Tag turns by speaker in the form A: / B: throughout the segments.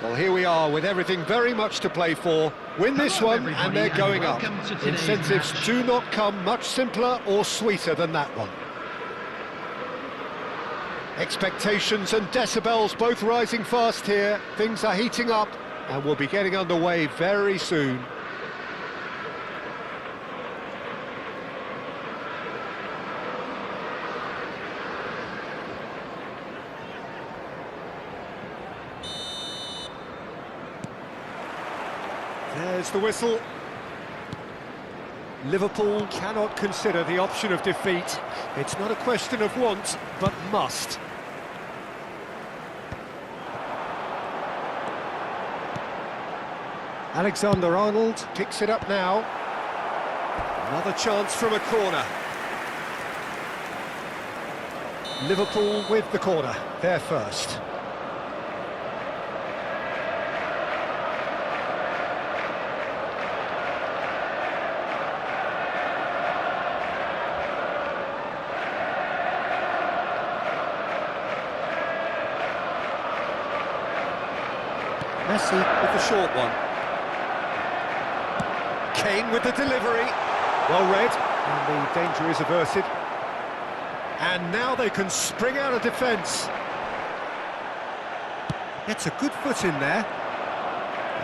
A: Well, here we are with everything very much to play for. Win this
B: Hello,
A: one and they're
B: everybody,
A: going
B: and
A: up.
B: welcome to today's
A: Incentives
B: match.
A: do not come much simpler or sweeter than that one. Expectations and decibels both rising fast here. Things are heating up and we'll be getting underway very soon. There's the whistle. Liverpool cannot consider the option of defeat. It's not a question of want, but must. Alexander-Arnold picks it up now. Another chance from a corner. Liverpool with the corner, they're first. Messi with the short one. Kane with the delivery. Well read, and the danger is averted. And now they can spring out of defence. Gets a good foot in there.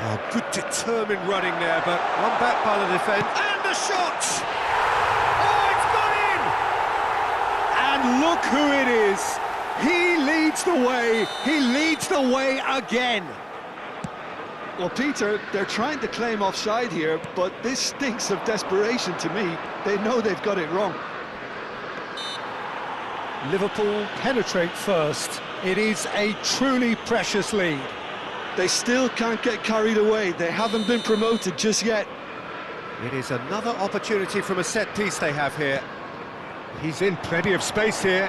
A: Oh, good determined running there, but one back by the defence. And the shot! Oh, it's gone in! And look who it is. He leads the way. He leads the way again.
C: Well, Peter, they're trying to claim offside here, but this stinks of desperation to me. They know they've got it wrong.
A: Liverpool penetrate first. It is a truly precious lead.
C: They still can't get carried away. They haven't been promoted just yet.
A: It is another opportunity from a set piece they have here. He's in plenty of space here.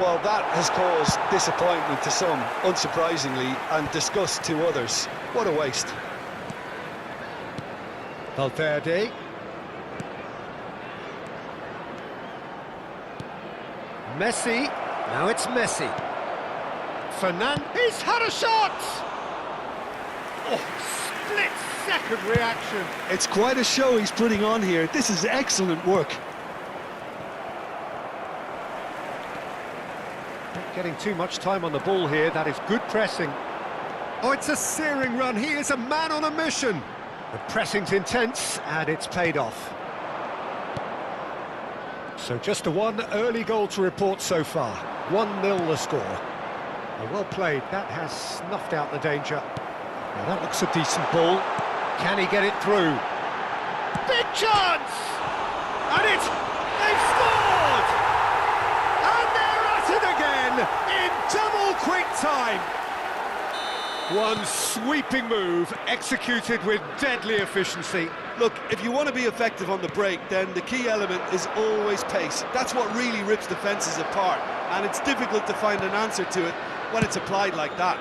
C: Well, that has caused disappointment to some, unsurprisingly, and disgust to others. What a waste.
A: Valverde. Messi. Now it's Messi. He's had a shot! Oh, split-second reaction.
C: It's quite a show he's putting on here. This is excellent work.
A: Not getting too much time on the ball here. That is good pressing. Oh, it's a searing run. He is a man on a mission. The pressing's intense, and it's paid off. So just a one early goal to report so far. 1-0 the score. Well played. That has snuffed out the danger. Now that looks a decent ball. Can he get it through? Big chance! And they've scored! And they're at it again in double quick time. One sweeping move, executed with deadly efficiency.
C: Look, if you want to be effective on the break, then the key element is always pace. That's what really rips defences apart, and it's difficult to find an answer to it when it's applied like that.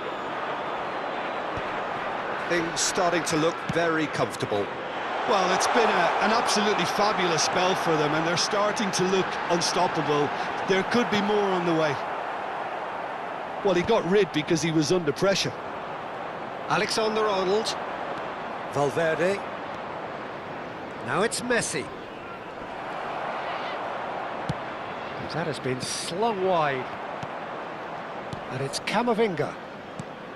A: Things starting to look very comfortable.
C: Well, it's been an absolutely fabulous spell for them, and they're starting to look unstoppable. There could be more on the way. Well, he got rid because he was under pressure.
A: Alexander-Arnold. Valverde. Now it's Messi. That has been slung wide. And it's Camavinga.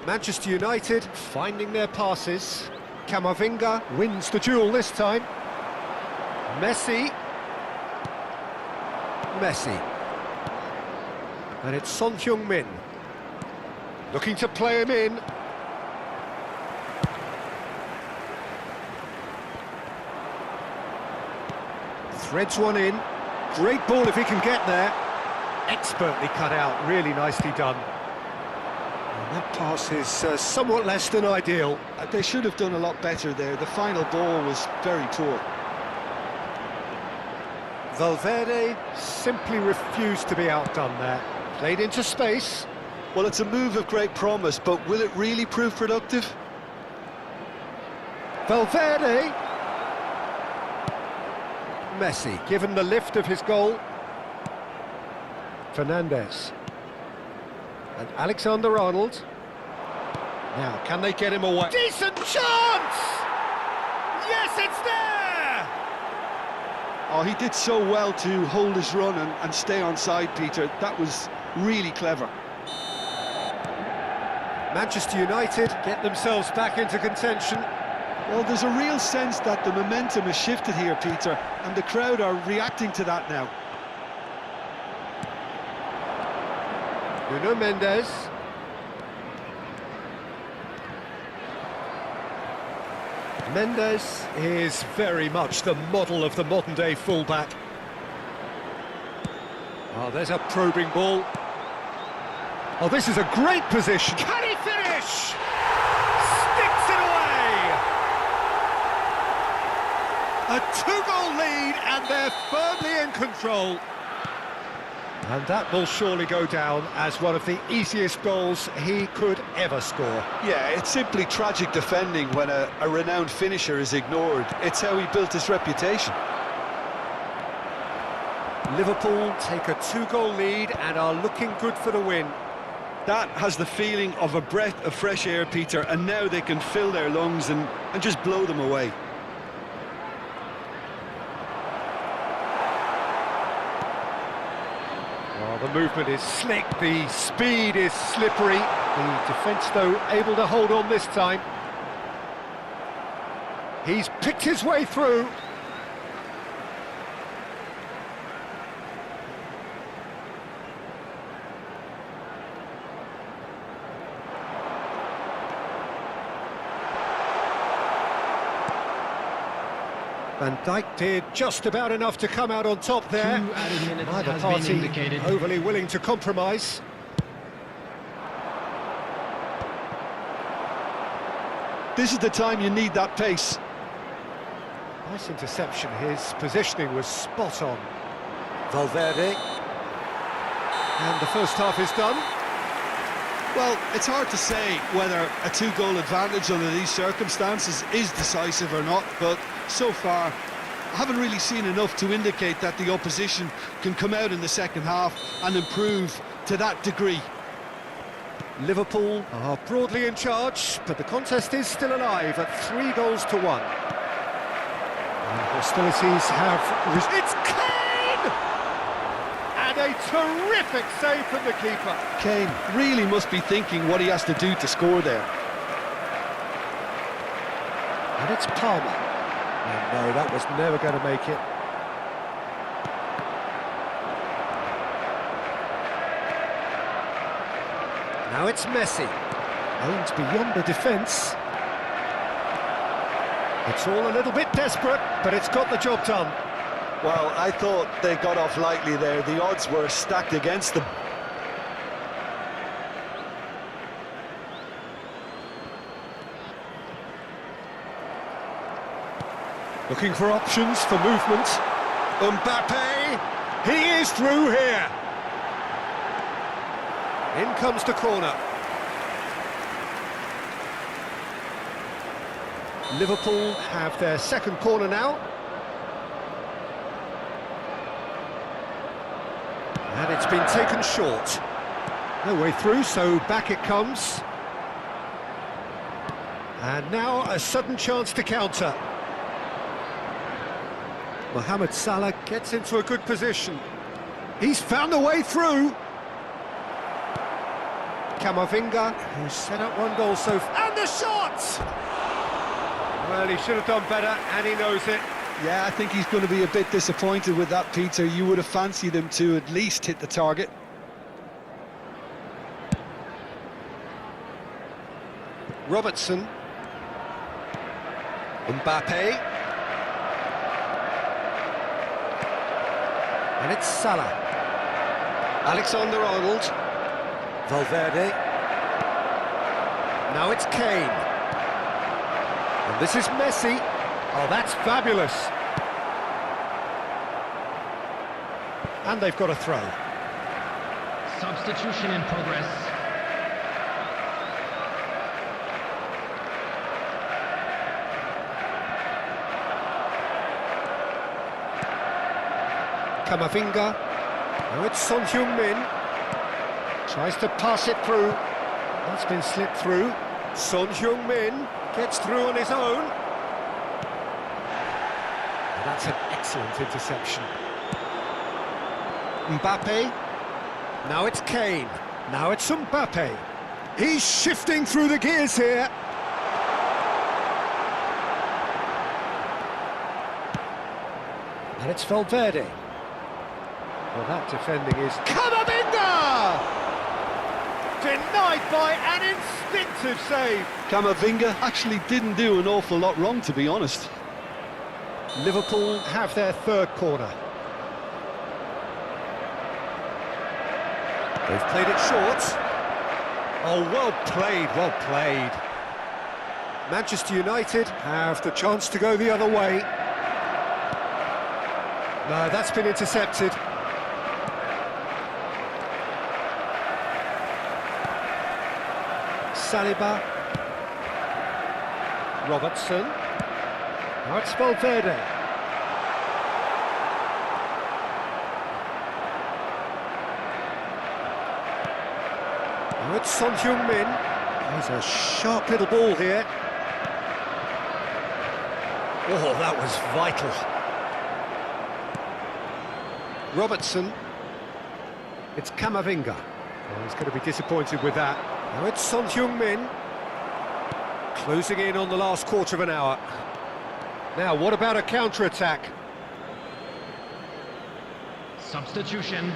A: Manchester United finding their passes. Camavinga wins the duel this time. Messi. And it's Son Heung-min. Looking to play him in. Threads one in. Great ball if he can get there. Expertly cut out, really nicely done. And that pass is somewhat less than ideal.
C: They should have done a lot better there. The final ball was very poor.
A: Valverde simply refused to be outdone there. Played into space.
C: Well, it's a move of great promise, but will it really prove productive?
A: Valverde. Messi, given the lift of his goal. Fernandes. And Alexander-Arnold. Now, can they get him away? Decent chance! Yes, it's there!
C: Oh, he did so well to hold his run and stay on side, Peter. That was really clever.
A: Manchester United get themselves back into contention.
C: Well, there's a real sense that the momentum has shifted here, Peter, and the crowd are reacting to that now.
A: Nuno Mendes. Mendes is very much the model of the modern-day fullback. Oh, there's a probing ball. Oh, this is a great position. Can he finish? Sticks it away! A two-goal lead, and they're firmly in control. And that will surely go down as one of the easiest goals he could ever score.
C: Yeah, it's simply tragic defending when a renowned finisher is ignored. It's how he built his reputation.
A: Liverpool take a two-goal lead and are looking good for the win.
C: That has the feeling of a breath of fresh air, Peter, and now they can fill their lungs and just blow them away.
A: Oh, the movement is slick, the speed is slippery. The defence, though, able to hold on this time. He's picked his way through. Van Dijk did just about enough to come out on top there.
B: 2 added minutes
A: Neither
B: has
A: party
B: been indicated.
A: overly willing to compromise.
C: This is the time you need that pace.
A: Nice interception. His positioning was spot on. Valverde. And the first half is done.
C: Well, it's hard to say whether a two-goal advantage under these circumstances is decisive or not, but so far I haven't really seen enough to indicate that the opposition can come out in the second half and improve to that degree.
A: Liverpool are broadly in charge, but the contest is still alive at 3-1. And hostilities have... It's Kane! And a terrific save from the keeper.
C: Kane really must be thinking what he has to do to score there.
A: And it's Palmer. And no, that was never going to make it. Now it's Messi. Aimed beyond the defence. It's all a little bit desperate, but it's got the job done.
C: Well, I thought they got off lightly there. The odds were stacked against them.
A: Looking for options for movement. Mbappe, he is through here. In comes the corner. Liverpool have their second corner now. And it's been taken short. No way through, so back it comes. And now a sudden chance to counter. Mohamed Salah gets into a good position. He's found a way through. Camavinga, who's set up one goal so far. And the shot! Well, he should have done better, and he knows it.
C: Yeah, I think he's going to be a bit disappointed with that, Peter. You would have fancied him to at least hit the target.
A: Robertson. Mbappe. And it's Salah. Alexander-Arnold. Valverde. Now it's Kane. And this is Messi. Oh, that's fabulous. And they've got a throw.
B: Substitution in progress.
A: Camavinga. Now it's Son Heung-min. Tries to pass it through. That's been slipped through. Son Heung-min gets through on his own. And that's an excellent interception. Mbappe. Now it's Kane. Now it's Mbappe. He's shifting through the gears here. And it's Valverde. Well, that defending is Camavinga! Denied by an instinctive save.
C: Camavinga actually didn't do an awful lot wrong, to be honest.
A: Liverpool have their third corner. They've played it short. Oh, well played, well played. Manchester United have the chance to go the other way. No, that's been intercepted. Saliba. Robertson. Now it's Valverde. Now it's Son Heung-min. There's a sharp little ball here. Oh, that was vital. Robertson. It's Camavinga. Oh, he's going to be disappointed with that. Now it's Son Heung-min. Closing in on the last quarter of an hour. Now, what about a counter-attack?
B: Substitution.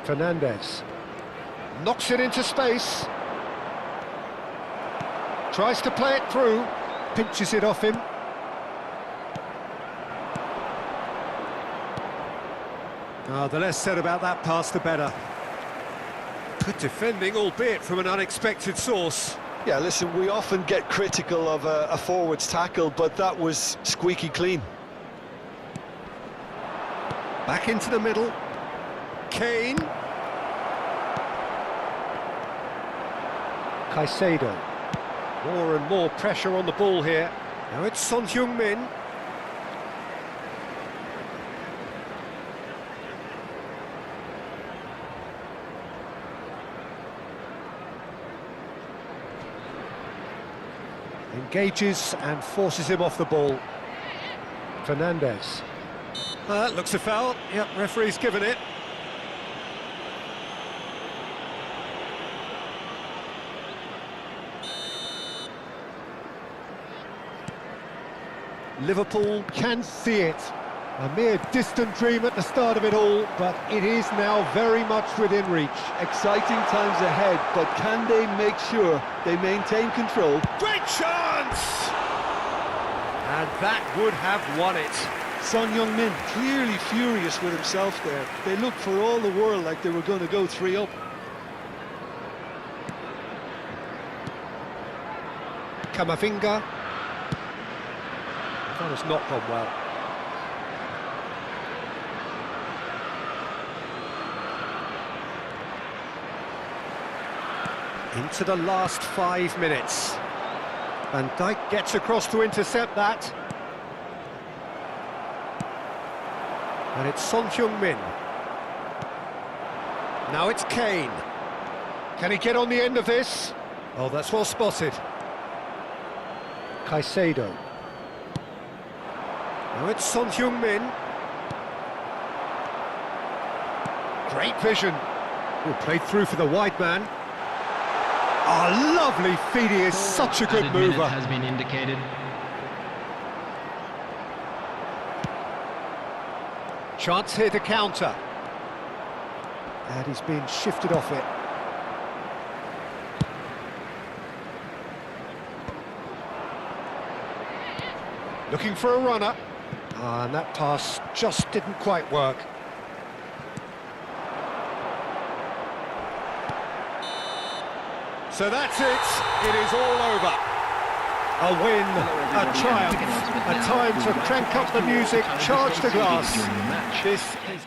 A: Fernandes knocks it into space, tries to play it through, pinches it off him. The less said about that pass, the better. Good defending, albeit from an unexpected source.
C: Yeah, listen, we often get critical of a forward's tackle, but that was squeaky clean.
A: Back into the middle. Kane. Caicedo. More and more pressure on the ball here. Now it's Son Heung-min. Engages and forces him off the ball. Fernandes. Looks a foul. Yep, referee's given it. Liverpool can see it. A mere distant dream at the start of it all, but it is now very much within reach.
C: Exciting times ahead, but can they make sure they maintain control?
A: Great chance! And that would have won it.
C: Son Heung-min clearly furious with himself there. They looked for all the world like they were going to go 3 up.
A: Kamavinga. That has not gone well. Into the last 5 minutes. Van Dijk gets across to intercept that. And it's Son Heung-min. Now it's Kane. Can he get on the end of this? Oh, that's well spotted. Caicedo. Now it's Son Heung-min. Great vision. Oh, played through for the wide man. Oh, lovely feed, he is such a good
B: Added minute
A: mover.
B: has been indicated.
A: Chance here to counter. And he's being shifted off it. Looking for a runner. Ah, and that pass just didn't quite work. So that's it. It is all over. A win, a triumph, a time to crank up the music, charge the glass. This is...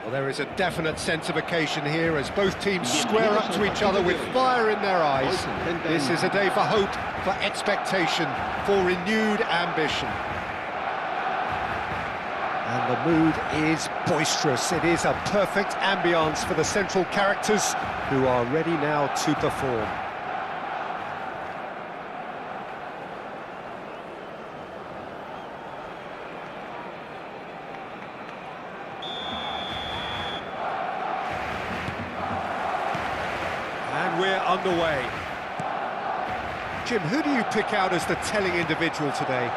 A: Well, there is a definite sense of occasion here as both teams square up to each other with fire in their eyes. This is a day for hope, for expectation, for renewed ambition. And the mood is boisterous. It is a perfect ambience for the central characters who are ready now to perform. And we're underway. Jim, who do you pick out as the telling individual today?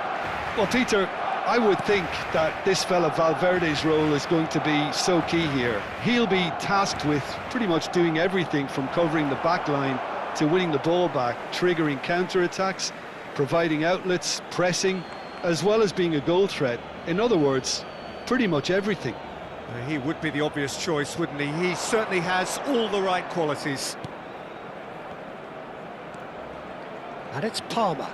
C: Well, Peter, I would think that this fella Valverde's role is going to be so key here. He'll be tasked with pretty much doing everything from covering the back line to winning the ball back, triggering counter-attacks, providing outlets, pressing, as well as being a goal threat. In other words, pretty much everything.
A: He would be the obvious choice, wouldn't he? He certainly has all the right qualities. And it's Palmer.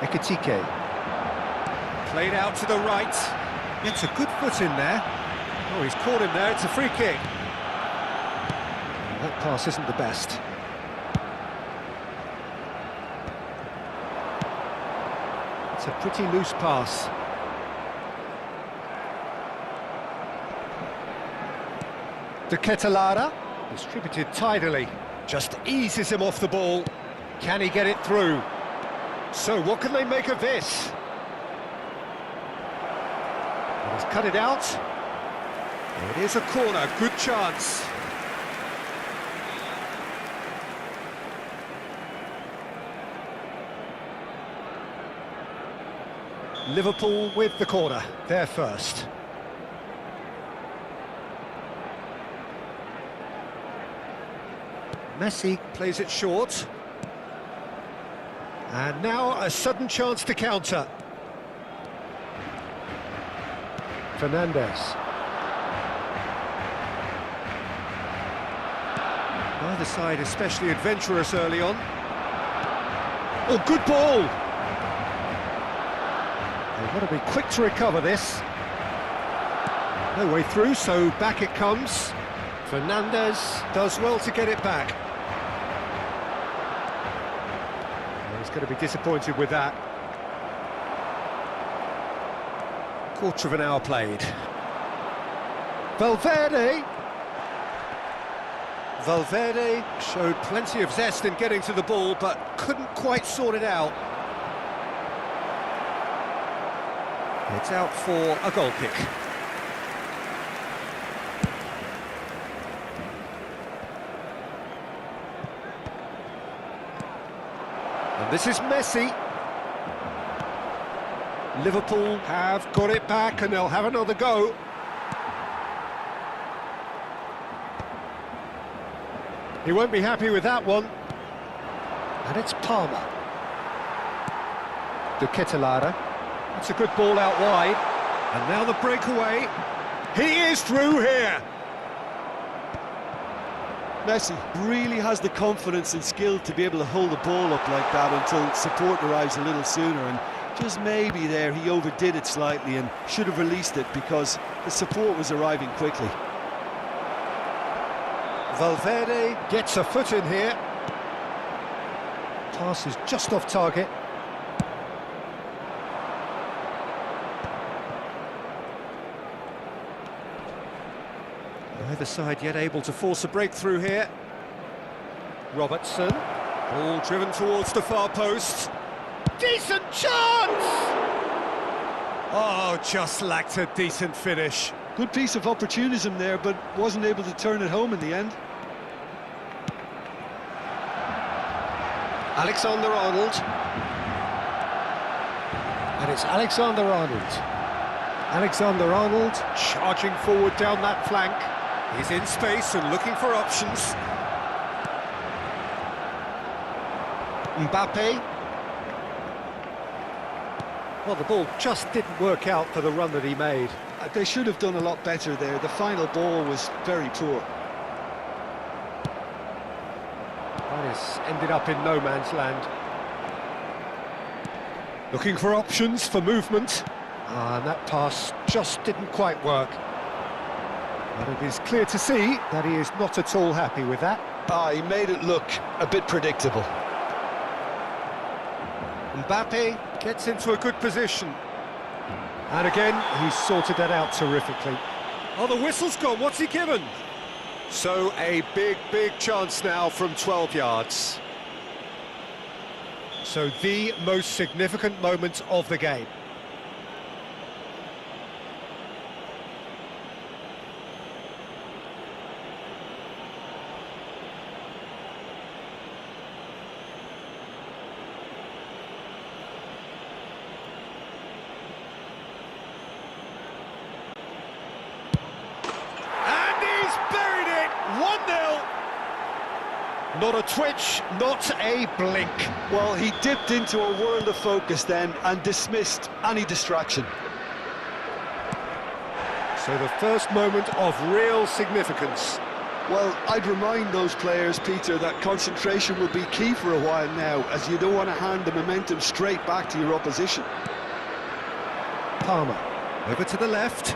A: Ekitike. Played out to the right. Gets a good foot in there. Oh, he's caught him there. It's a free kick. That pass isn't the best. It's a pretty loose pass. De Ketelaere, distributed tidily. Just eases him off the ball. Can he get it through? So, what can they make of this? He's cut it out. It is a corner, good chance. Liverpool with the corner, they're first. Messi plays it short. And now a sudden chance to counter. Fernandes. Neither side especially adventurous early on. Oh, good ball! They've got to be quick to recover this. No way through, so back it comes. Fernandes does well to get it back. He's going to be disappointed with that. Quarter of an hour played. Valverde showed plenty of zest in getting to the ball, but couldn't quite sort it out. It's out for a goal kick. And this is Messi. Liverpool have got it back and they'll have another go. He won't be happy with that one. And it's Palmer. De Ketelaere. It's a good ball out wide. And now the breakaway. He is through here.
C: Messi really has the confidence and skill to be able to hold the ball up like that until support arrives a little sooner, and just maybe there he overdid it slightly and should have released it because the support was arriving quickly.
A: Valverde gets a foot in here. Pass is just off target. Neither side yet able to force a breakthrough here. Robertson, ball driven towards the far post. Decent chance! Oh, just lacked a decent finish.
C: Good piece of opportunism there, but wasn't able to turn it home in the end.
A: Alexander-Arnold. And it's Alexander-Arnold. Alexander-Arnold charging forward down that flank. He's in space and looking for options. Mbappe. Well, the ball just didn't work out for the run that he made.
C: They should have done a lot better there. The final ball was very poor.
A: That has ended up in no man's land. Looking for options for movement. And that pass just didn't quite work. But it is clear to see that he is not at all happy with that.
C: He made it look a bit predictable.
A: Mbappe gets into a good position. And again, he's sorted that out terrifically. Oh, the whistle's gone. What's he given? So a big chance now from 12 yards. So the most significant moment of the game. Not a twitch, not a blink.
C: Well, he dipped into a world of focus then and dismissed any distraction.
A: So the first moment of real significance.
C: Well, I'd remind those players, Peter, that concentration will be key for a while now, as you don't want to hand the momentum straight back to your opposition.
A: Palmer, over to the left.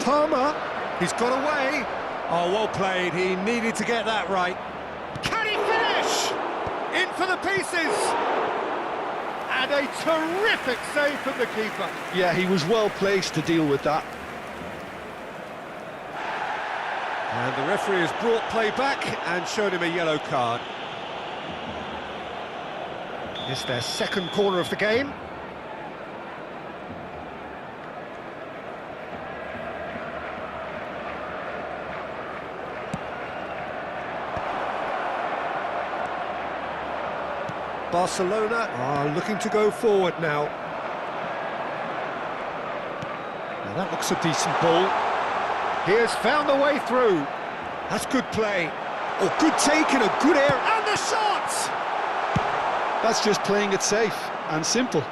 A: Palmer, he's got away. Oh, well played, he needed to get that right. Can he finish? In for the pieces! And a terrific save from the keeper.
C: Yeah, he was well placed to deal with that.
A: And the referee has brought play back and showed him a yellow card. It's their second corner of the game. Barcelona are looking to go forward now. Now that looks a decent ball. He has found the way through. That's good play. Oh, good take and a good air. And the shot!
C: That's just playing it safe and simple.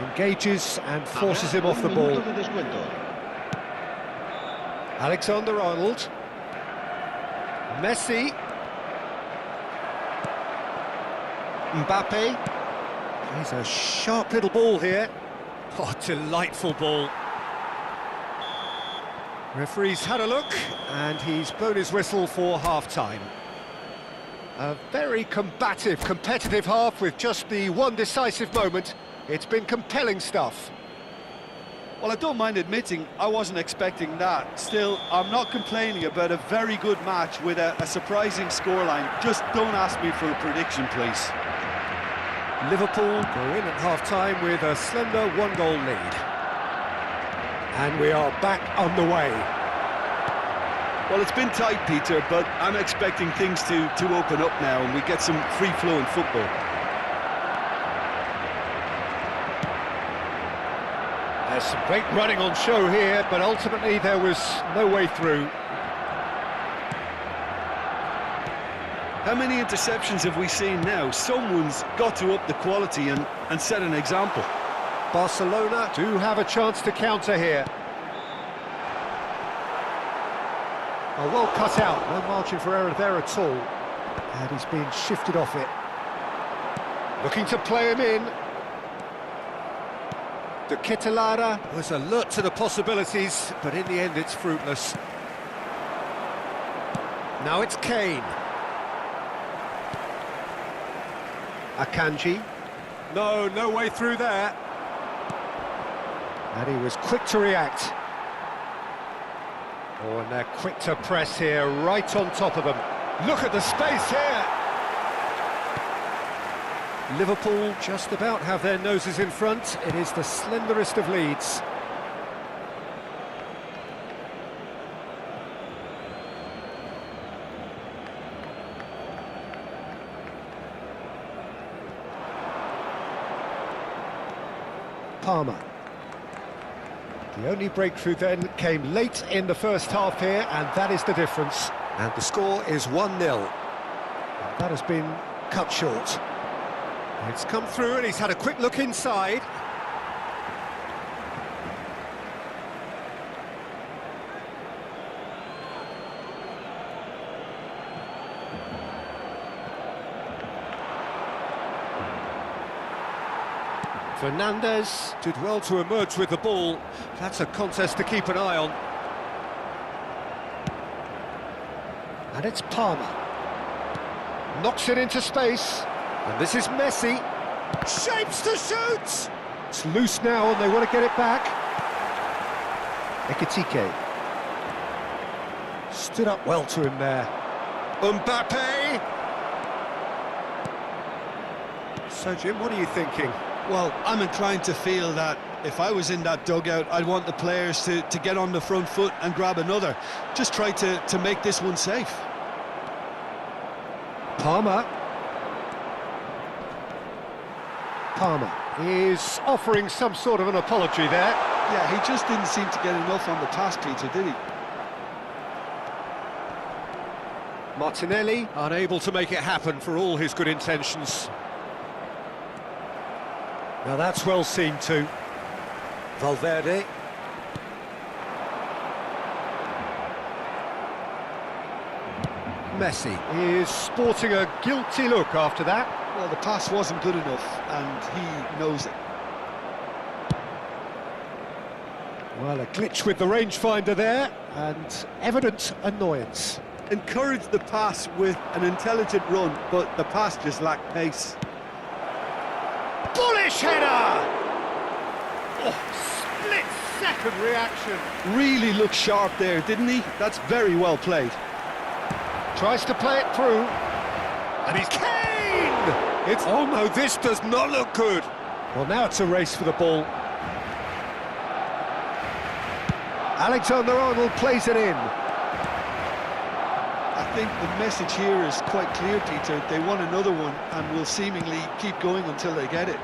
A: Engages and forces him off the ball. Alexander-Arnold. Messi. Mbappe. He's a sharp little ball here. Oh, delightful ball. Referee's had a look, and he's blown his whistle for half-time. A very combative, competitive half with just the one decisive moment. It's been compelling stuff.
C: Well, I don't mind admitting I wasn't expecting that. Still, I'm not complaining about a very good match with a surprising scoreline. Just don't ask me for a prediction, please.
A: Liverpool go in at half-time with a slender one-goal lead. And we are back underway.
C: Well, it's been tight, Peter, but I'm expecting things to open up now and we get some free-flowing football.
A: There's some great running on show here, but ultimately there was no way through.
C: How many interceptions have we seen now? Someone's got to up the quality and set an example.
A: Barcelona do have a chance to counter here. Oh, well cut out, no margin for error there at all. And he's been shifted off it. Looking to play him in. De Ketelada was alert to the possibilities, but in the end it's fruitless. Now it's Kane. Akanji. No way through there. And he was quick to react. Oh, and they're quick to press here, right on top of them. Look at the space here. Liverpool just about have their noses in front. It is the slenderest of leads. Palmer. The only breakthrough then came late in the first half here, and that is the difference. And the score is 1-0. That has been cut short. It's come through and he's had a quick look inside. Fernandez did well to emerge with the ball. That's a contest to keep an eye on. And it's Palmer. Knocks it into space. And this is Messi. Shapes to shoot! It's loose now and they want to get it back. Ekitike. Stood up well to him there. Mbappe! So, Jim, what are you thinking?
C: Well, I'm inclined to feel that if I was in that dugout, I'd want the players to get on the front foot and grab another. Just try to make this one safe.
A: Palmer is offering some sort of an apology there.
C: Yeah, he just didn't seem to get enough on the pass, Peter, did he?
A: Martinelli unable to make it happen for all his good intentions. Now that's well seen too. Valverde. Messi is sporting a guilty look after that.
C: Well, the pass wasn't good enough, and he knows it.
A: Well, a glitch with the rangefinder there, and evident annoyance.
C: Encouraged the pass with an intelligent run, but the pass just lacked pace.
A: Bullish header! Oh, split-second reaction.
C: Really looked sharp there, didn't he? That's very well played.
A: Tries to play it through. And he's Kane! It's... Oh no, this does not look good. Well, now it's a race for the ball. Alexander-Arnold plays it in.
C: I think the message here is quite clear, Peter. They want another one and will seemingly keep going until they get it.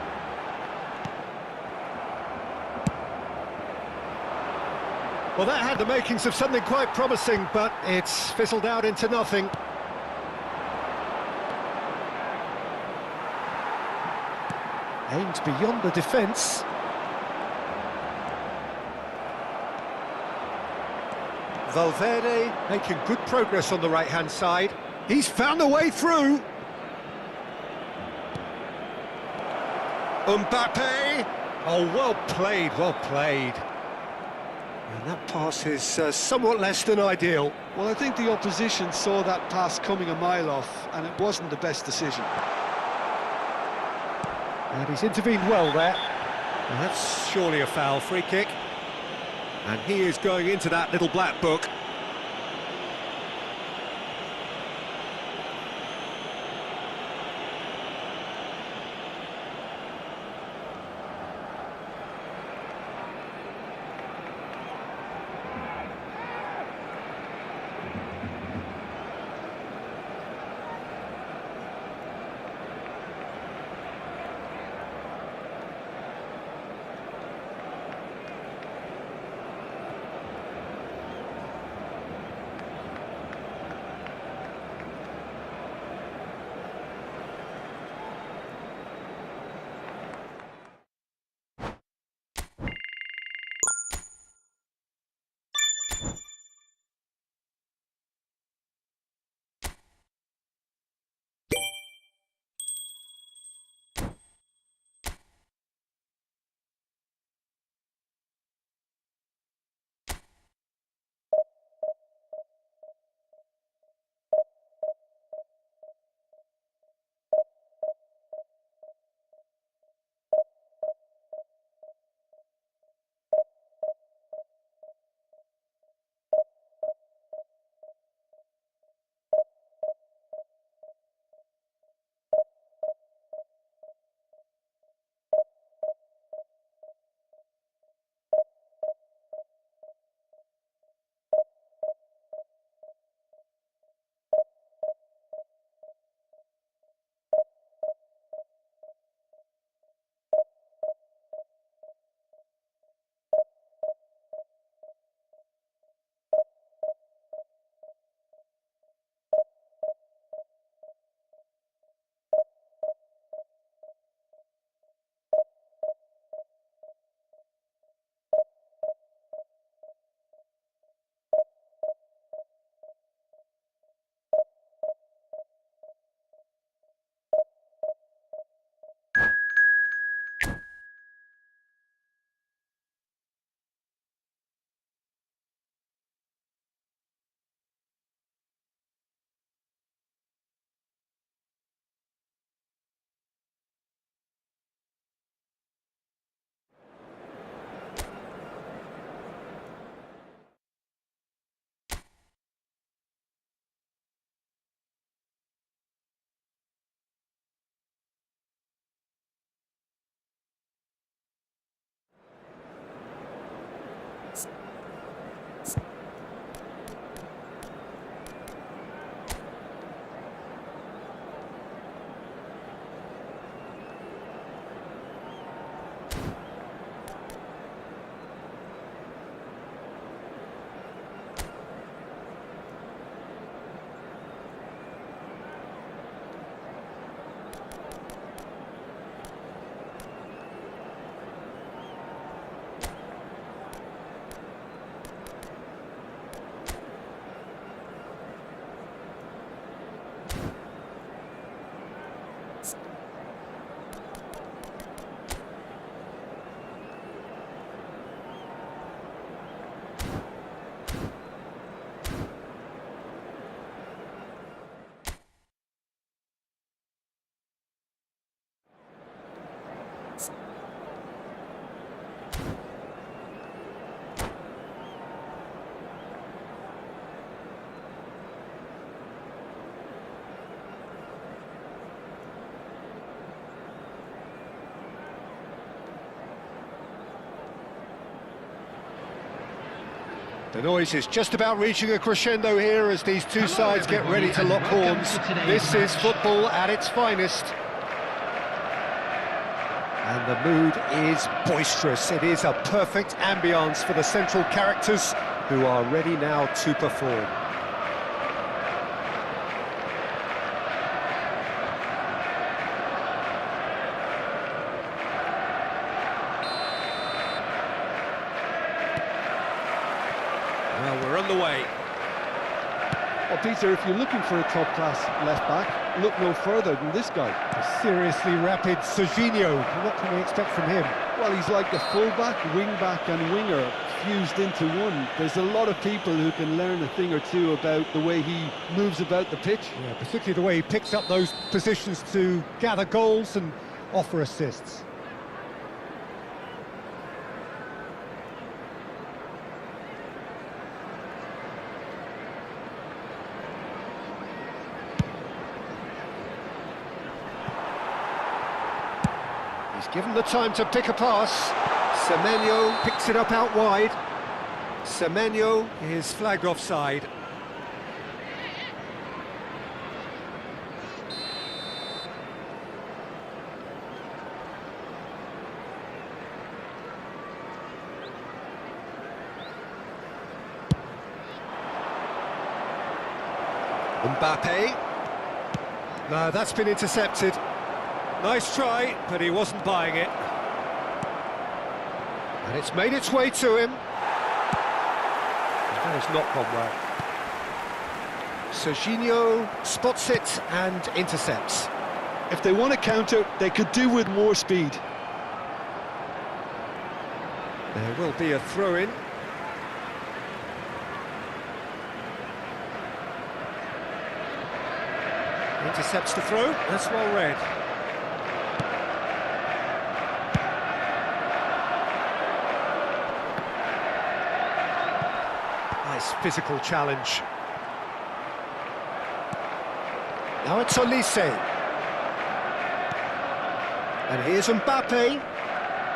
A: Well, that had the makings of something quite promising, but it's fizzled out into nothing. Aimed beyond the defence. Valverde making good progress on the right-hand side. He's found a way through. Mbappe! Oh, well played, well played. And that pass is somewhat less than ideal.
C: Well, I think the opposition saw that pass coming a mile off, and it wasn't the best decision.
A: And he's intervened well there. And that's surely a foul, free kick. And he is going into that little black book. The noise is just about reaching a crescendo here as these two sides get ready to lock horns. This is football at its finest. And the mood is boisterous. It is a perfect ambience for the central characters who are ready now to perform. Well, we're on the way.
C: Well, Peter, if you're looking for a top-class left-back, look no further than this guy.
A: A seriously rapid Serginho. What can we expect from him?
C: Well, he's like a full-back, wing-back and winger fused into one. There's a lot of people who can learn a thing or two about the way he moves about the pitch.
A: Yeah, particularly the way he picks up those positions to gather goals and offer assists. He's given the time to pick a pass. Semenyo picks it up out wide. Semenyo is flagged offside. Mbappe. No, that's been intercepted. Nice try, but he wasn't buying it. And it's made its way to him. That has not gone well. Serginho spots it and intercepts.
C: If they want to counter, they could do with more speed.
A: There will be a throw-in. Intercepts the throw, that's well read. Nice physical challenge. Now it's Olise. And here's Mbappe.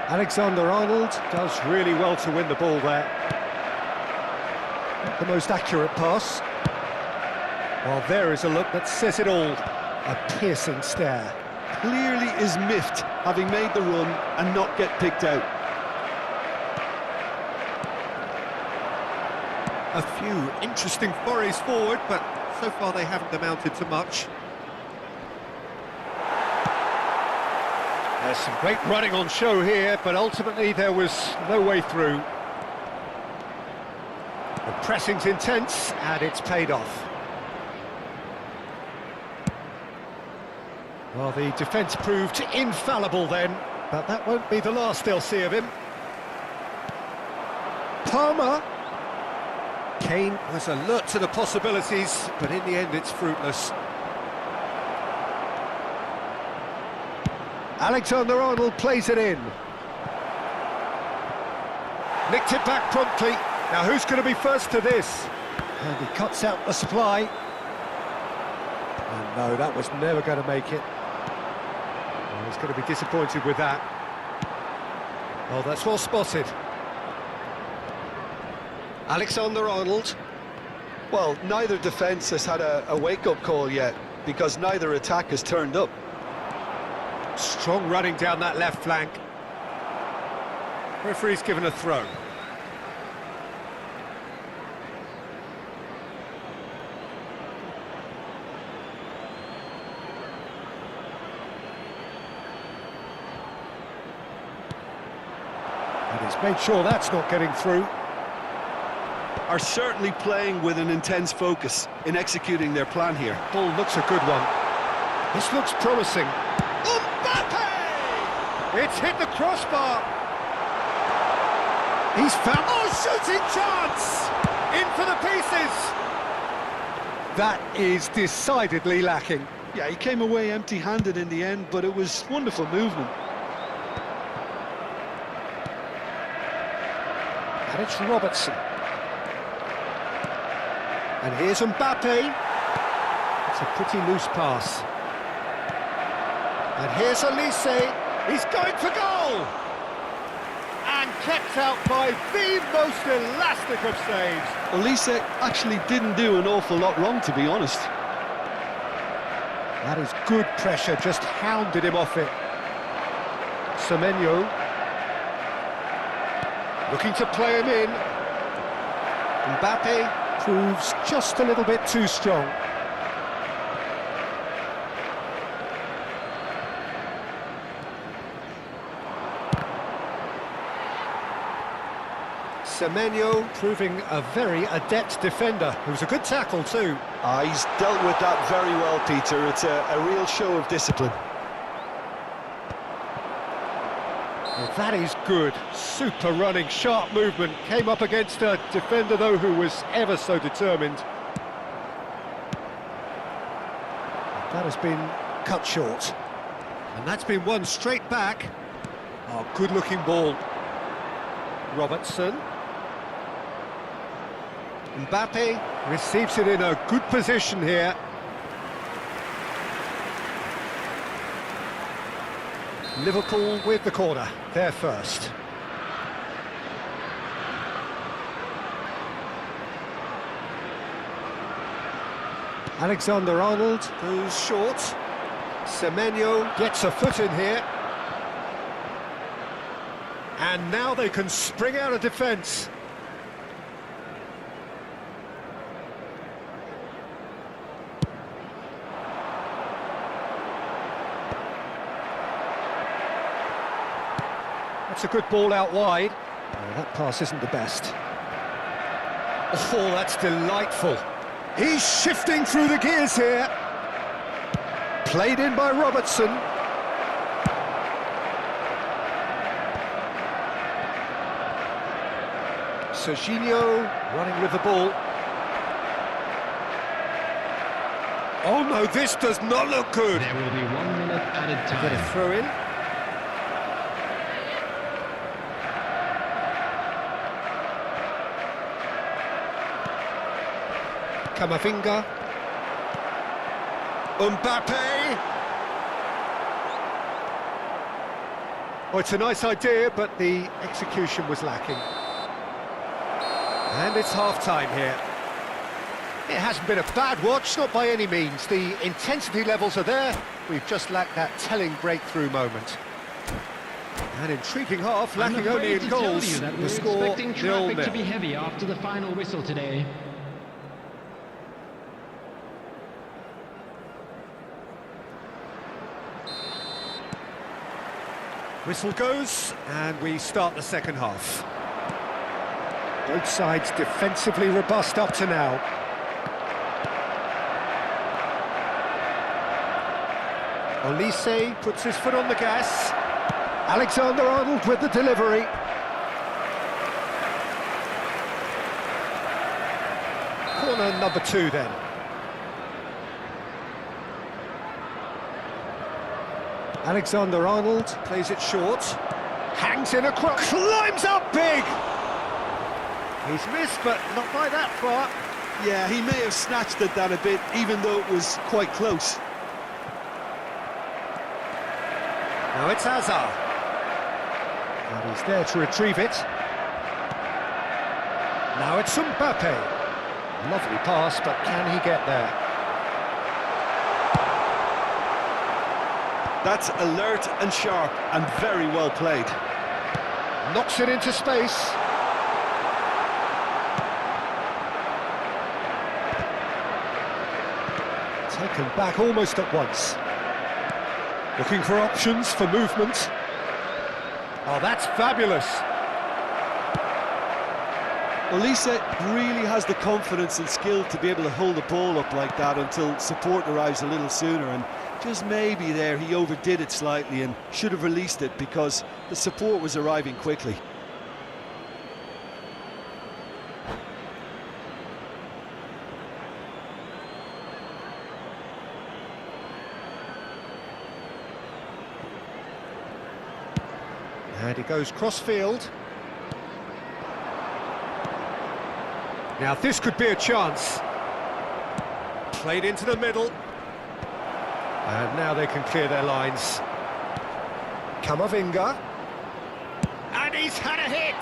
A: Alexander-Arnold does really well to win the ball there. Not the most accurate pass. Well, there is a look that says it all. A piercing stare.
C: Clearly is miffed, having made the run and not get picked out.
A: A few interesting forays forward, but so far they haven't amounted to much. There's some great running on show here, but ultimately there was no way through. The pressing's intense, and it's paid off. Well, the defence proved infallible then, but that won't be the last they'll see of him. Palmer. Kane was alert to the possibilities, but in the end it's fruitless. Alexander-Arnold plays it in. Nicked it back promptly. Now who's going to be first to this? And he cuts out the supply. And no, that was never going to make it. Well, he's going to be disappointed with that. Oh, that's well spotted. Alexander-Arnold.
C: Well, neither defence has had a wake-up call yet, because neither attack has turned up.
A: Strong running down that left flank. Referee's given a throw. And he's made sure that's not getting through.
C: Are certainly playing with an intense focus in executing their plan here.
A: Ball looks a good one. This looks promising. Mbappe! It's hit the crossbar. He's found... Oh, shooting chance! In for the pieces! That is decidedly lacking.
C: Yeah, he came away empty-handed in the end, but it was wonderful movement.
A: And it's Robertson. And here's Mbappe. It's a pretty loose pass. And here's Olise. He's going for goal! And kept out by the most elastic of saves.
C: Olise actually didn't do an awful lot wrong, to be honest.
A: That is good pressure, just hounded him off it. Semenyo looking to play him in. Mbappe proves just a little bit too strong. Semenyo proving a very adept defender. It was a good tackle too.
C: He's dealt with that very well, Peter. It's a real show of discipline.
A: Well, that is good. Super running, sharp movement. Came up against a defender, though, who was ever so determined. That has been cut short. And that's been won straight back. Oh, good-looking ball. Robertson. Mbappe receives it in a good position here. Liverpool with the corner, they're first. Alexander-Arnold goes short. Semenyo gets a foot in here. And now they can spring out of defence. That's a good ball out wide. Oh, that pass isn't the best. Oh, that's delightful. He's shifting through the gears here. Played in by Robertson. Serginho running with the ball. Oh no, this does not look good.
B: There will be 1 minute added
A: Get a
B: time.
A: throw in. Camavinga. Mbappe. Oh, it's a nice idea, but the execution was lacking. And it's half-time here. It hasn't been a bad watch, not by any means. The intensity levels are there. We've just lacked that telling breakthrough moment. An intriguing half,
B: I'm
A: lacking only
B: afraid
A: in
B: to tell
A: goals.
B: you that
A: The
B: we're
A: score
B: expecting traffic to be
A: 0-0.
B: heavy after the final whistle today.
A: Whistle goes, and we start the second half. Both sides defensively robust up to now. Olise puts his foot on the gas. Alexander-Arnold with the delivery. Corner number 2 then. Alexander-Arnold plays it short. Hangs in across, climbs up big! He's missed, but not by that far.
C: Yeah, he may have snatched at that a bit, even though it was quite close.
A: Now it's Hazard. And he's there to retrieve it. Now it's Mbappe. Lovely pass, but can he get there?
C: That's alert and sharp and very well played.
A: Knocks it into space. Taken back almost at once. Looking for options for movement. Oh, that's fabulous.
C: Olise really has the confidence and skill to be able to hold the ball up like that until support arrives a little sooner, and just maybe there he overdid it slightly and should have released it because the support was arriving quickly.
A: And he goes cross-field. Now this could be a chance. Played into the middle. And now they can clear their lines. Camavinga. And he's had a hit!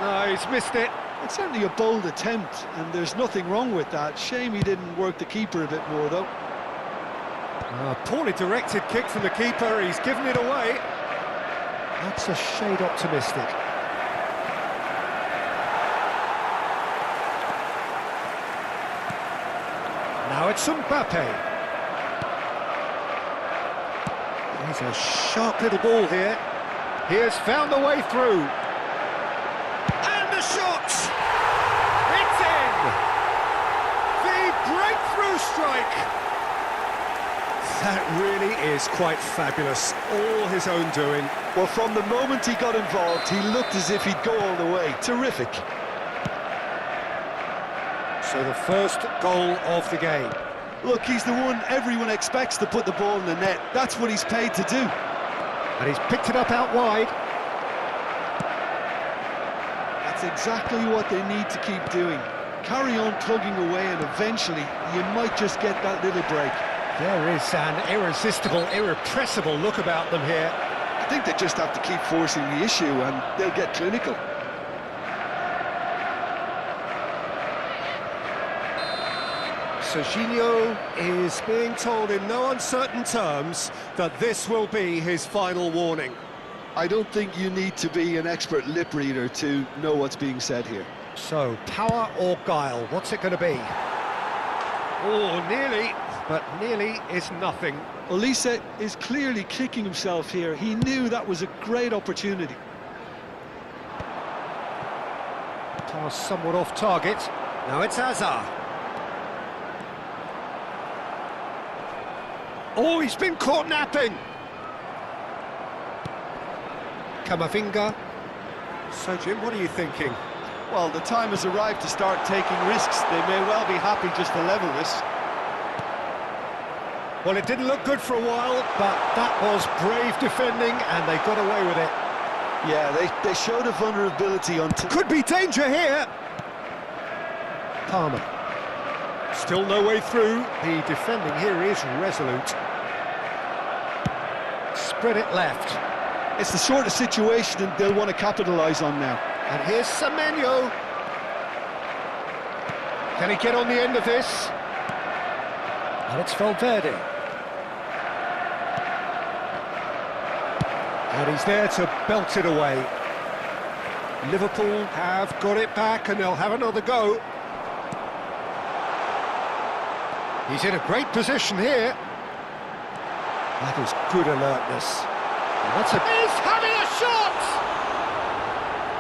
A: No, he's missed it.
C: It's certainly a bold attempt, and there's nothing wrong with that. Shame he didn't work the keeper a bit more, though.
A: Poorly directed kick from the keeper, he's given it away. That's a shade optimistic. Now it's Mbappe. There's a sharp little ball here. He has found the way through. And the shot! It's in! The breakthrough strike! That really is quite fabulous. All his own doing.
C: Well, from the moment he got involved, he looked as if he'd go all the way. Terrific.
A: So the first goal of the game.
C: Look, he's the one everyone expects to put the ball in the net. That's what he's paid to do.
A: And he's picked it up out wide.
C: That's exactly what they need to keep doing. Carry on plugging away, and eventually you might just get that little break.
A: There is an irresistible, irrepressible look about them here.
C: I think they just have to keep forcing the issue and they'll get clinical.
A: Serginho is being told in no uncertain terms that this will be his final warning.
C: I don't think you need to be an expert lip reader to know what's being said here.
A: So, power or guile, what's it going to be? Oh, nearly, but nearly is nothing.
C: Olise is clearly kicking himself here. He knew that was a great opportunity.
A: Pass somewhat off target. Now it's Hazard. Oh, he's been caught napping. Camavinga. So, Jim, what are you thinking?
C: Well, the time has arrived to start taking risks. They may well be happy just to level this.
A: Well, it didn't look good for a while, but that was brave defending, and they got away with it.
C: Yeah, they showed a vulnerability on...
A: Could be danger here! Palmer. Still no way through. The defending here is resolute. Spread it left.
C: It's the sort of situation that they'll want to capitalise on now.
A: And here's Semenyo. Can he get on the end of this? And it's Valverde. And he's there to belt it away. Liverpool have got it back and they'll have another go. He's in a great position here. That is good alertness. And that's he's having a shot!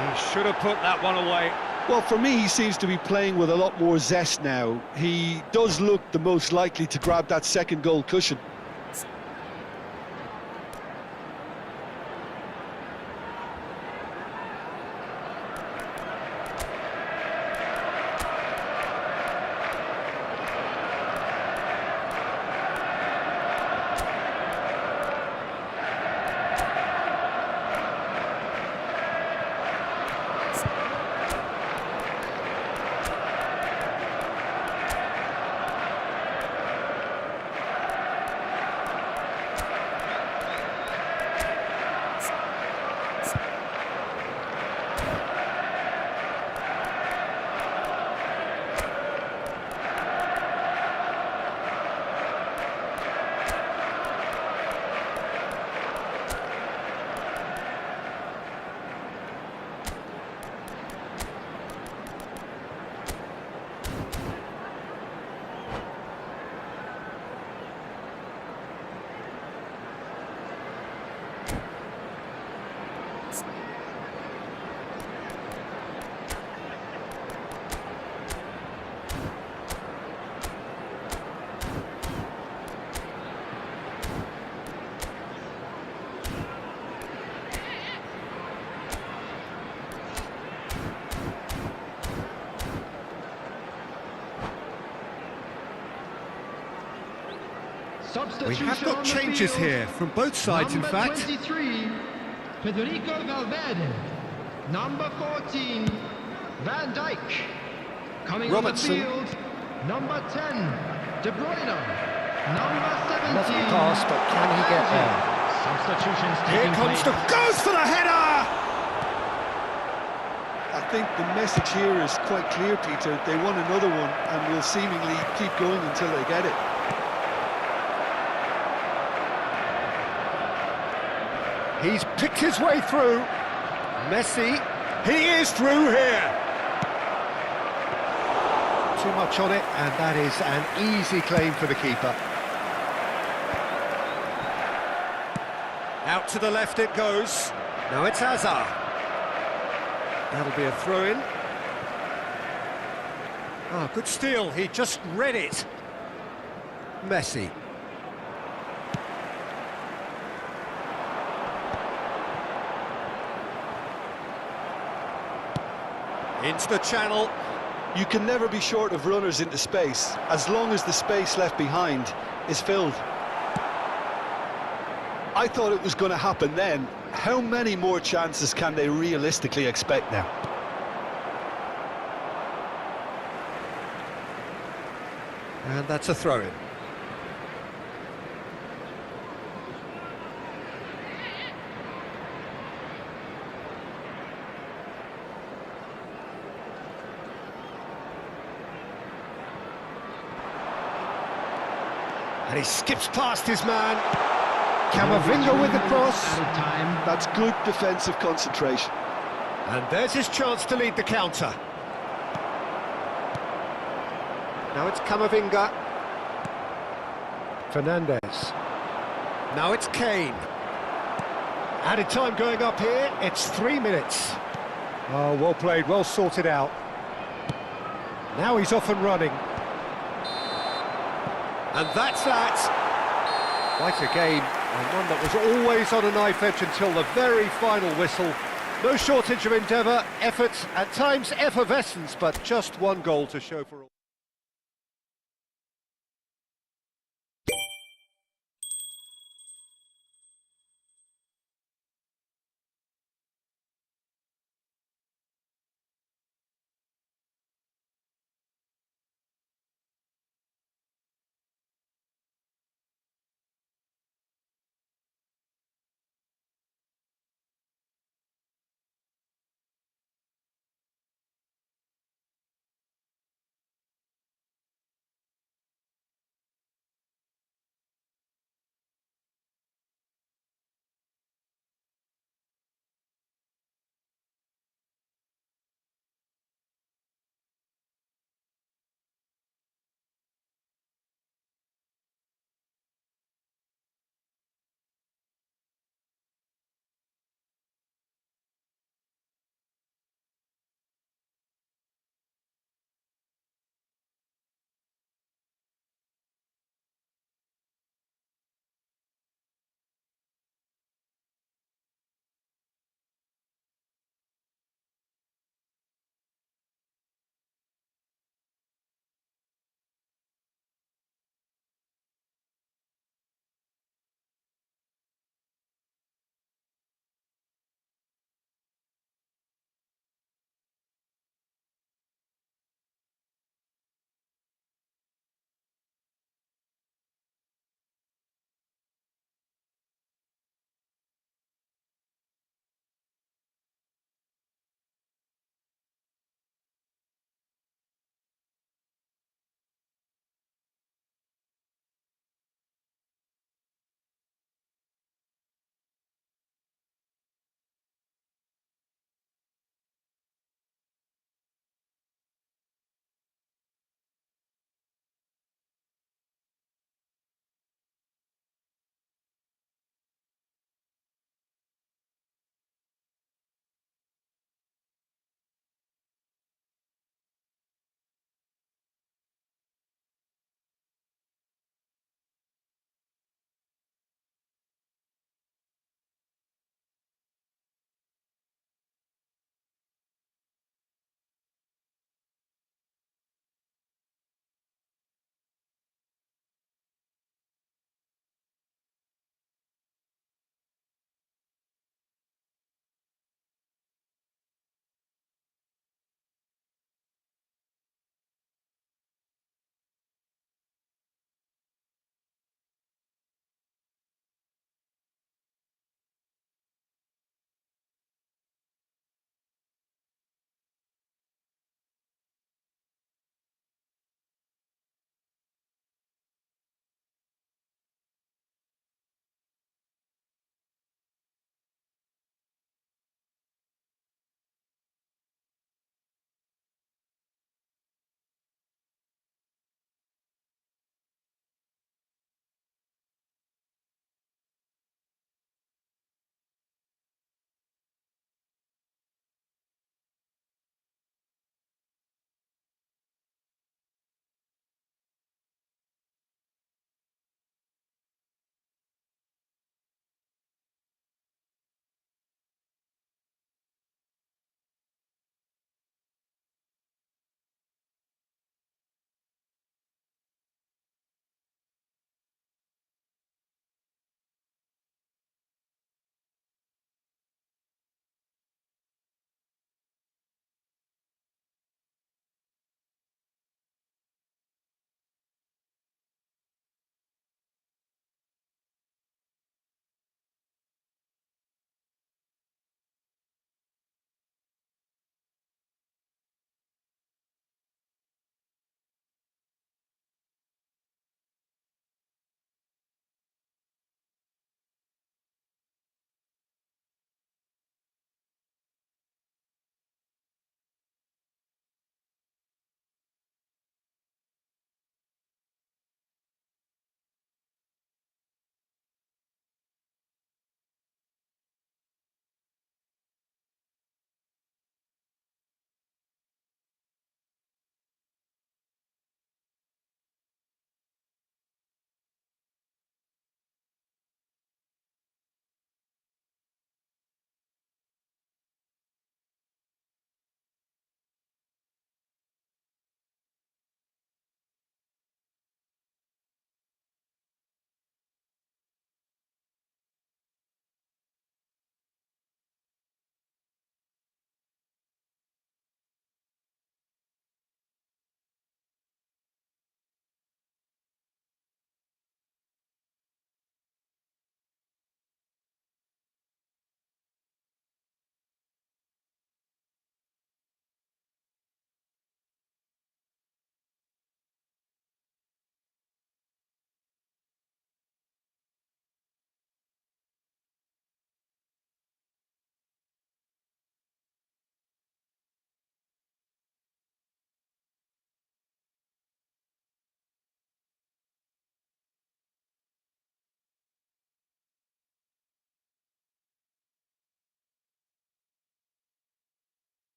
A: He should have put that one away.
C: Well, for me, he seems to be playing with a lot more zest now. He does look the most likely to grab that second goal cushion.
A: We have got changes here from both sides, in fact.
B: Number 23, Federico Valverde. Number 14, Van Dijk. Coming
A: Robertson.
B: on the field, number 10, De Bruyne. Number 17,
A: Lovely pass, but can he get there?
B: Substitutions
A: Here
B: taking
A: comes
B: place.
A: goes for the header!
C: I think the message here is quite clear, Peter. They want another one and will seemingly keep going until they get it.
A: He's picked his way through. Messi, he is through here. Too much on it, and that is an easy claim for the keeper. Out to the left it goes. Now it's Hazard. That'll be a throw-in. Ah, good steal. He just read it. Messi. Into the channel.
C: You can never be short of runners into space, as long as the space left behind is filled. I thought it was going to happen then. How many more chances can they realistically expect now?
A: And that's a throw-in. And he skips past his man. Camavinga with the cross.
B: Out of time.
C: That's good defensive concentration.
A: And there's his chance to lead the counter. Now it's Camavinga. Fernandez. Now it's Kane. Added time going up here. It's 3 minutes. Oh, well played, well sorted out. Now he's off and running. And that's that. Quite a game, and one that was always on a knife edge until the very final whistle. No shortage of endeavour, effort, at times effervescence, but just one goal to show for all.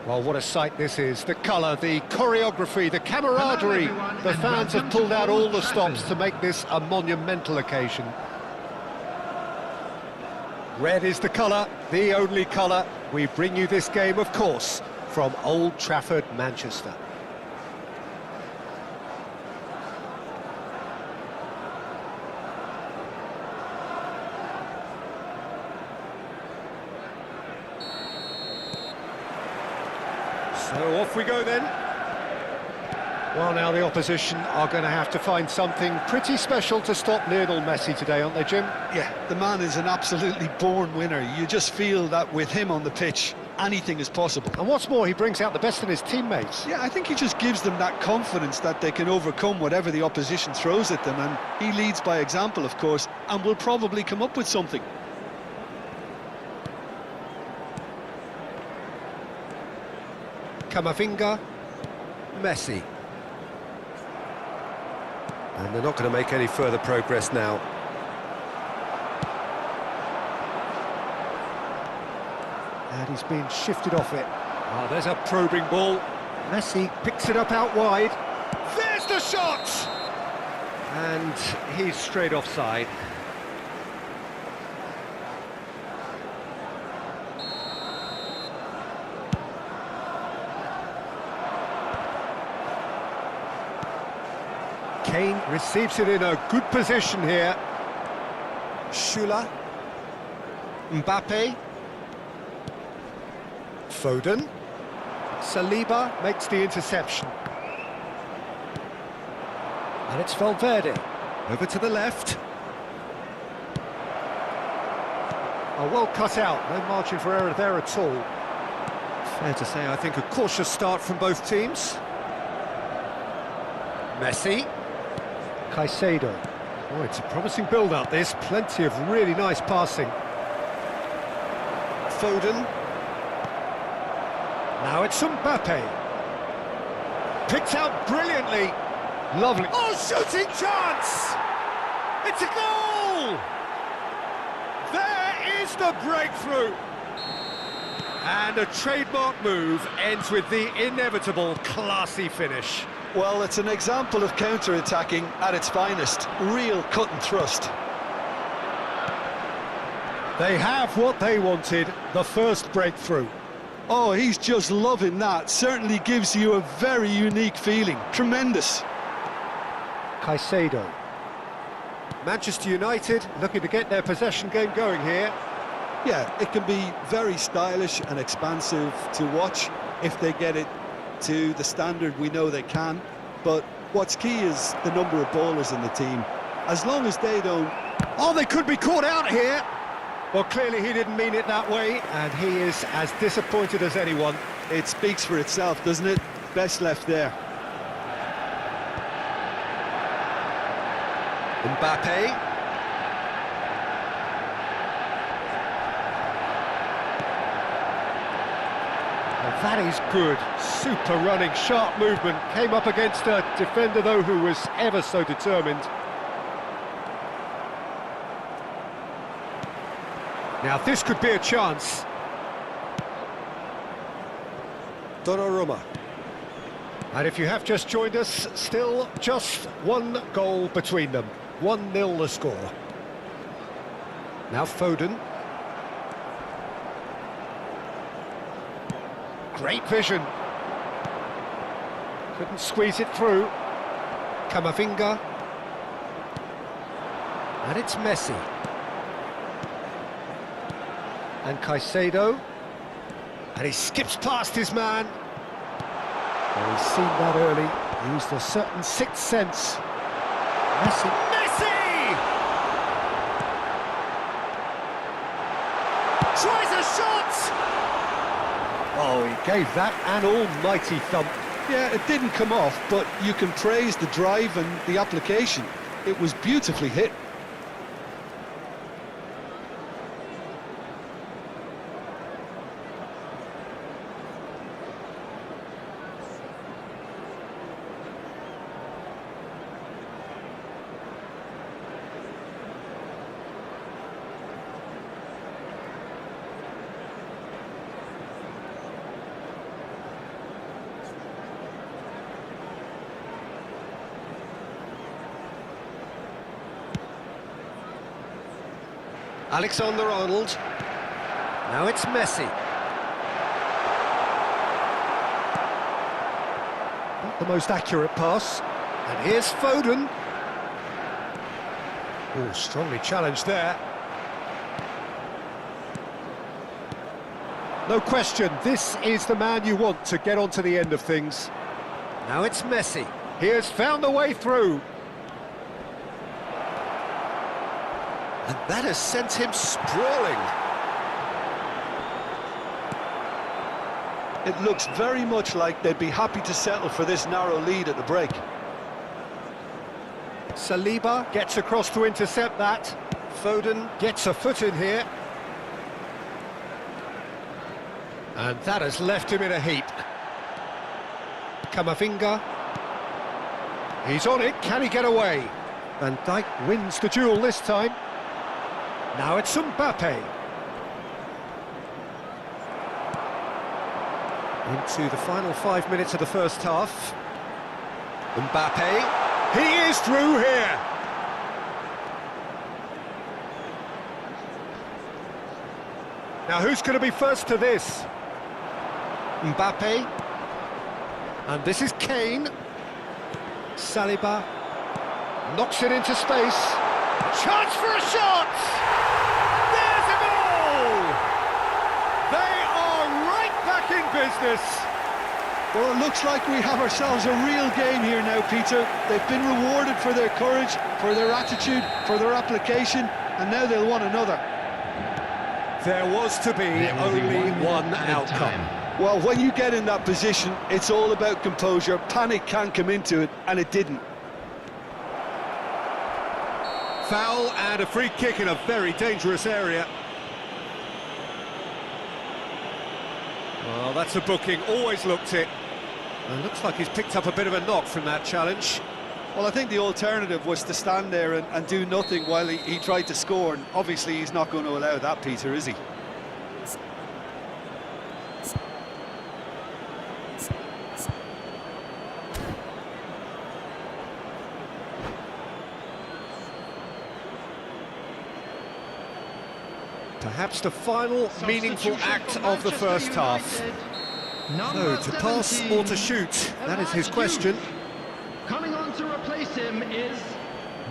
A: Well, what a sight this is. The colour, the choreography, the camaraderie.
B: Hello, everyone,
A: The
B: and
A: fans have
B: welcome
A: pulled
B: to
A: out all
B: Old
A: the stops
B: Trafford.
A: to make this a monumental occasion. Red is the colour, the only colour. We bring you this game, of course, from Old Trafford, Manchester. So off we go then. Well, now the opposition are going to have to find something pretty special to stop Lionel Messi today, aren't they, Jim?
C: Yeah, the man is an absolutely born winner. You just feel that with him on the pitch, anything is possible.
A: And what's more, he brings out the best in his teammates.
C: Yeah, I think he just gives them that confidence that they can overcome whatever the opposition throws at them, and he leads by example, of course, and will probably come up with something.
A: Camavinga, Messi. And they're not going to make any further progress now. And he's been shifted off it. Oh, there's a probing ball. Messi picks it up out wide. There's the shot! And he's straight offside. Kane receives it in a good position here. Schüller. Mbappe. Foden. Saliba makes the interception. And it's Valverde. Over to the left. Oh, well cut out. No margin for error there at all. Fair to say, I think, a cautious start from both teams. Messi. Caicedo. Oh, it's a promising build-up, this. Plenty of really nice passing. Foden. Now it's Mbappe. Picked out brilliantly. Lovely. Oh, shooting chance! It's a goal! There is the breakthrough! And a trademark move ends with the inevitable classy finish.
C: Well, it's an example of counter-attacking at its finest. Real cut and thrust.
A: They have what they wanted, the first breakthrough.
C: Oh, he's just loving that. Certainly gives you a very unique feeling. Tremendous.
A: Caicedo. Manchester United looking to get their possession game going here.
C: Yeah, it can be very stylish and expansive to watch if they get it to the standard we know they can, but what's key is the number of ballers in the team. As long as they don't...
A: Oh, they could be caught out here! Well, clearly he didn't mean it that way, and he is as disappointed as anyone.
C: It speaks for itself, doesn't it? Best left there.
A: Mbappe. Well, that is good. Super running, sharp movement. Came up against a defender, though, who was ever so determined. Now, this could be a chance. Donnarumma. And if you have just joined us, still just one goal between them. 1-0 the score. Now Foden. Great vision. Couldn't squeeze it through. Camavinga. And it's Messi. And Caicedo. And he skips past his man. Well, he's seen that early. Used a certain sixth sense. Messi. Messi! Tries a shot! Oh, he gave that an almighty thump.
C: Yeah, it didn't come off, but you can praise the drive and the application. It was beautifully hit.
A: Alexander-Arnold. Now it's Messi. Not the most accurate pass. And here's Foden. Oh, strongly challenged there. No question, this is the man you want to get onto the end of things. Now it's Messi. He has found a way through. And that has sent him sprawling.
C: It looks very much like they'd be happy to settle for this narrow lead at the break.
A: Saliba gets across to intercept that. Foden gets a foot in here. And that has left him in a heap. Camavinga. He's on it, can he get away? Van Dijk wins the duel this time. Now it's Mbappe. Into the final 5 minutes of the first half. Mbappe, he is through here. Now who's going to be first to this? Mbappe. And this is Kane. Saliba knocks it into space. Chance for a shot! There's a goal! They are right back in business.
C: Well, it looks like we have ourselves a real game here now, Peter. They've been rewarded for their courage, for their attitude, for their application, and now they'll want another.
A: There was to be only one outcome.
C: Well, when you get in that position, it's all about composure. Panic can come into it, and it didn't.
A: Foul and a free kick in a very dangerous area. Well, that's a booking, always looked it. And it looks like he's picked up a bit of a knock from that challenge.
C: Well, I think the alternative was to stand there and do nothing while he tried to score, and obviously he's not going to allow that, Peter, is he?
A: Perhaps the final meaningful act of the first half. So, to pass or to shoot, that is his question.
B: Coming on to replace him is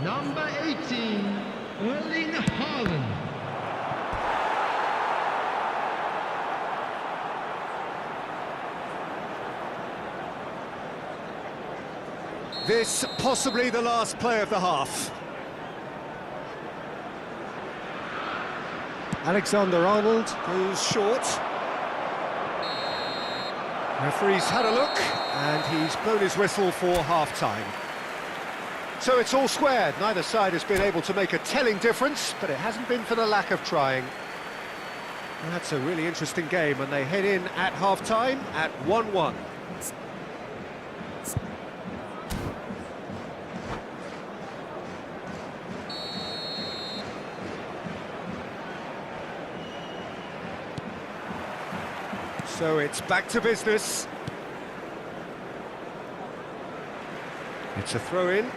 B: number 18, Erling Haaland.
A: This possibly the last play of the half. Alexander-Arnold goes short. Referee's had a look, and he's blown his whistle for half-time. So it's all squared. Neither side has been able to make a telling difference, but it hasn't been for the lack of trying. And that's a really interesting game, and they head in at half-time at 1-1. So it's back to business. It's a throw-in.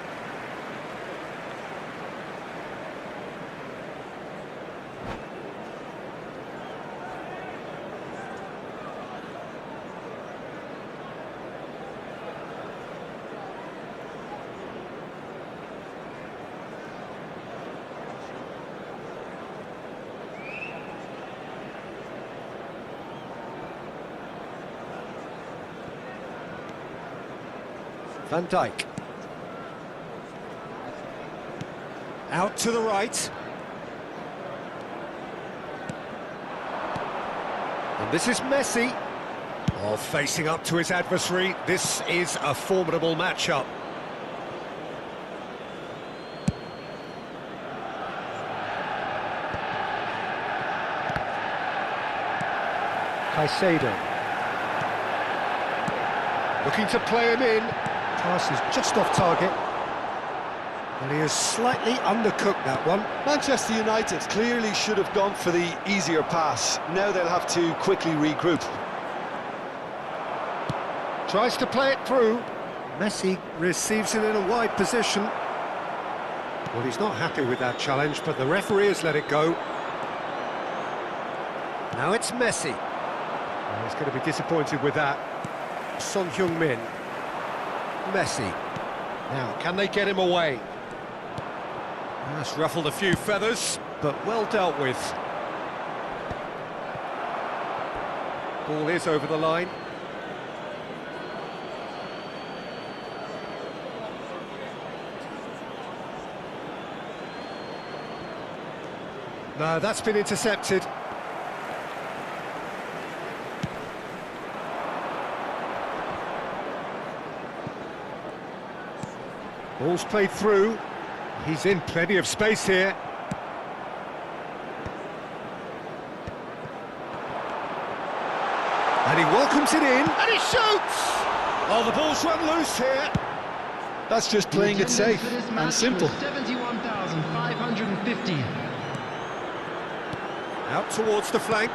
A: Van Dijk. Out to the right. And this is Messi. Oh, facing up to his adversary. This is a formidable matchup. Caicedo. Looking to play him in. Pass is just off target. And he has slightly undercooked that one.
C: Manchester United clearly should have gone for the easier pass. Now they'll have to quickly regroup.
A: Tries to play it through. Messi receives it in a wide position. Well, he's not happy with that challenge, but the referee has let it go. Now it's Messi. Oh, he's going to be disappointed with that. Son Heung-min. Messi. Now, can they get him away? That's ruffled a few feathers, but well dealt with. Ball is over the line. No, that's been intercepted. Ball's played through. He's in plenty of space here. And he welcomes it in, and he shoots! Oh, the ball's run loose here.
C: That's just playing it safe and simple.
B: 71,550.
A: Out towards the flank.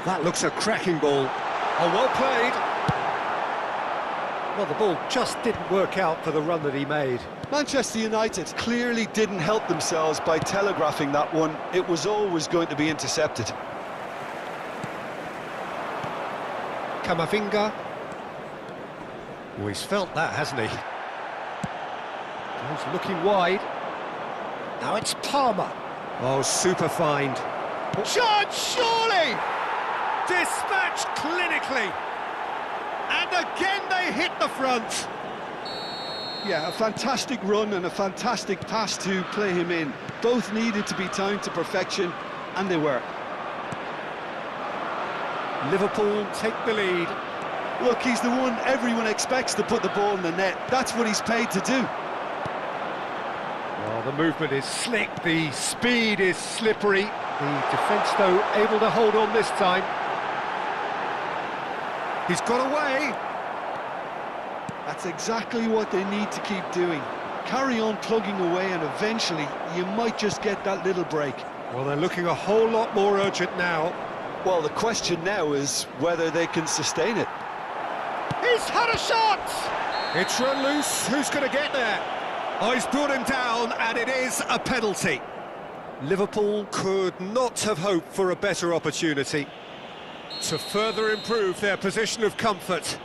A: That looks a cracking ball. Oh, well played. Well, the ball just didn't work out for the run that he made.
C: Manchester United clearly didn't help themselves by telegraphing that one. It was always going to be intercepted.
A: Camavinga. Oh, he's felt that, hasn't he? He's looking wide. Now it's Palmer. Oh, super find. Shot, surely! Dispatched clinically. And again they hit the front.
C: Yeah, a fantastic run and a fantastic pass to play him in. Both needed to be timed to perfection, and they were.
A: Liverpool take the lead.
C: Look, he's the one everyone expects to put the ball in the net. That's what he's paid to do.
A: Well, the movement is slick, the speed is slippery. The defence, though, able to hold on this time. He's got away.
C: That's exactly what they need to keep doing. Carry on plugging away, and eventually you might just get that little break.
A: Well, they're looking a whole lot more urgent now.
C: Well, the question now is whether they can sustain it.
A: He's had a shot! It's run loose. Who's going to get there? Oh, he's brought him down, and it is a penalty. Liverpool could not have hoped for a better opportunity to further improve their position of comfort.